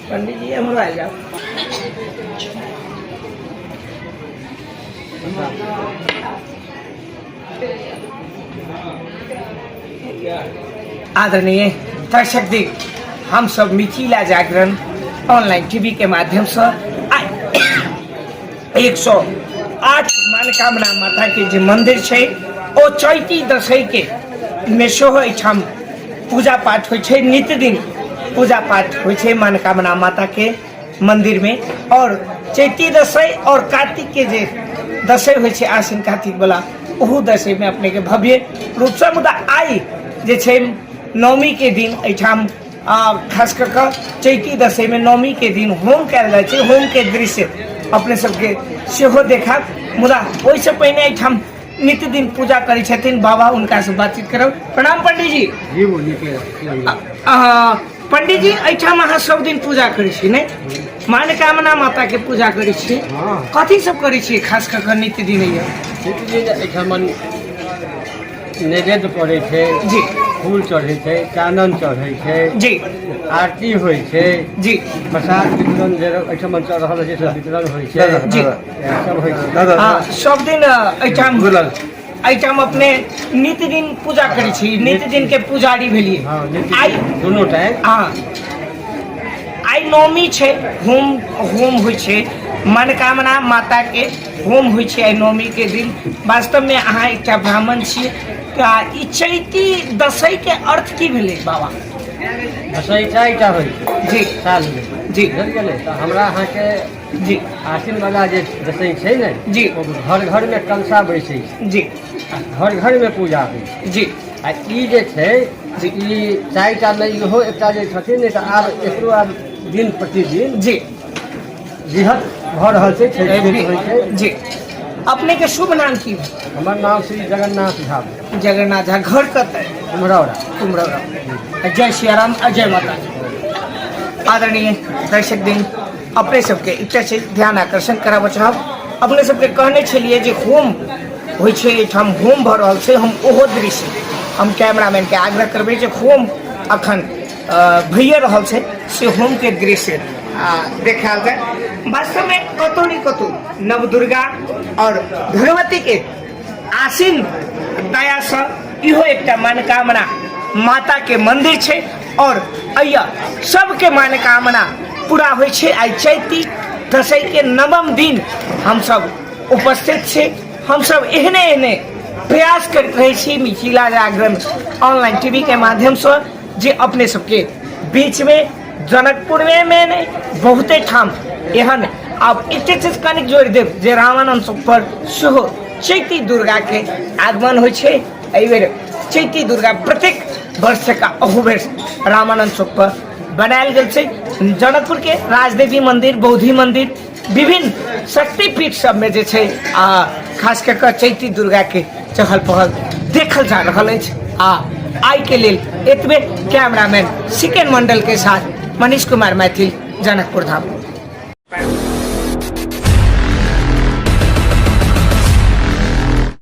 पंडित जी हमारा आ जाओ। आदरणीय दर्शक दी, हम सब मिथिला जागरण ऑनलाइन टीवी के माध्यम से 108 मनोकामना माता के जो मंदिर है ओ चैती दशई के में सेहो एठाम पूजा पाठ हो नित्य दिन पूजा पाठ हो मनोकामना माता के मंदिर में। और चैती दशई और कार्तिक के जे दशई हो आश्विन कार्तिक वाला ओहू दशई में अपने के भव्य रूप से मुदा आई जे छे नवमी के दिन एठाम खास कर चैती दशई में नवमी के दिन होम कल जाए छे। होम के दृश्य अपने सबके सेहो देखा। मुदा ओइसे पहले एठाम नित्य दिन पूजा करी छथिन बाबा, उनका से बातचीत करब। प्रणाम पंडित जी। जी बोलिए। पंडित जी एठाम अहाँ सब दिन पूजा करी छी नहीं? मनोकामना माता के पूजा करी छी। कथी सब करी छी खास कर नित्य दिन ये? नित्य दिन एठाम नैवेद्य पड़े छे जी, फूल चढ़े छे, चानन चढ़े छे जी, आरती होय छे जी, प्रसाद वितरण जे एठाम चल रहल छै सब वितरण होय छे जी, सब होय छे। हां सब दिन एठाम अपने नित्य दिन पूजा करी छी, नित्य दिन के पुजारी भेलिए। हां आई दोनों टाइम। हां आई नवमी छे, होम होय छे मनोकामना माता के होम होय छे आई नवमी के दिन। वास्तव में अहाँ एकटा ब्राह्मण छियै, ई चैती दशई के अर्थ की भेलै बाबा? दशई चारिटा होय जी साल में जी बुझल गेलै त हमरा अहाँ के जी आश्विन वाला जे दशई छै ने जी घर घर में कलशा बैसे छै जी घर घर में पूजा होइ छै जी। आ ई जे छै ई चारिटा में इहो एकटा जे छथिन ने त आब एकरो आब दिन प्रतिदिन जी बृहत भ रहल छै होइ छै जी। अपने के शुभ नाम की? हमर नाम श्री जगन्नाथ झा। जगन्नाथ झा। घर कतऽ? कुमरौरा। कुमरौरा। जय सिया राम, जय माता दी। आदरणीय दर्शक दिन, अपने सबके एकटा चीज ध्यान आकर्षण कराबऽ चाहब। अपने सबके कहने छलिए जे होम होइ छै एठाम, होम भऽ रहल छै। हम ओहो दृश्य हम कैमरामैन के आग्रह करबै जे होम अखन भइए रहल छै से होम के दृश्य देखायल जाए। वास्तव में कतौ नहीं कतौ नव दुर्गा और भगवती के आसीन दया से इहो एकटा मनोकामना माता के मंदिर छे और अय्या सबके मनोकामना पूरा होइ छे। आई चैती दशई के नवम दिन हम सब उपस्थित छे। हम सब एहने प्रयास करते रहे छी मिथिला जागरण ऑनलाइन टीवी के माध्यम से जे अपने सबके बीच में जनकपुर में नहीं बहुते ठाम एहन आप एते चीज कनिक जोड़ देव जे रामानंद चौक पर सेहो चैती दुर्गा के आगमन होइ छे। एहि बेर चैती दुर्गा प्रत्येक वर्ष का अहुबेर रामानंद चौक पर बनायल गेल छे। जनकपुर के राजदेवी मंदिर, बौद्धि मंदिर, विभिन्न शक्तिपीठ सब में जे छे खास कर चैती दुर्गा के चहल पहल देखल जा रहल अछि। आई के लेल एतबे। कैमरामैन सिकेन मंडल के साथ मनीष कुमार मैथिल, जनकपुर धाम।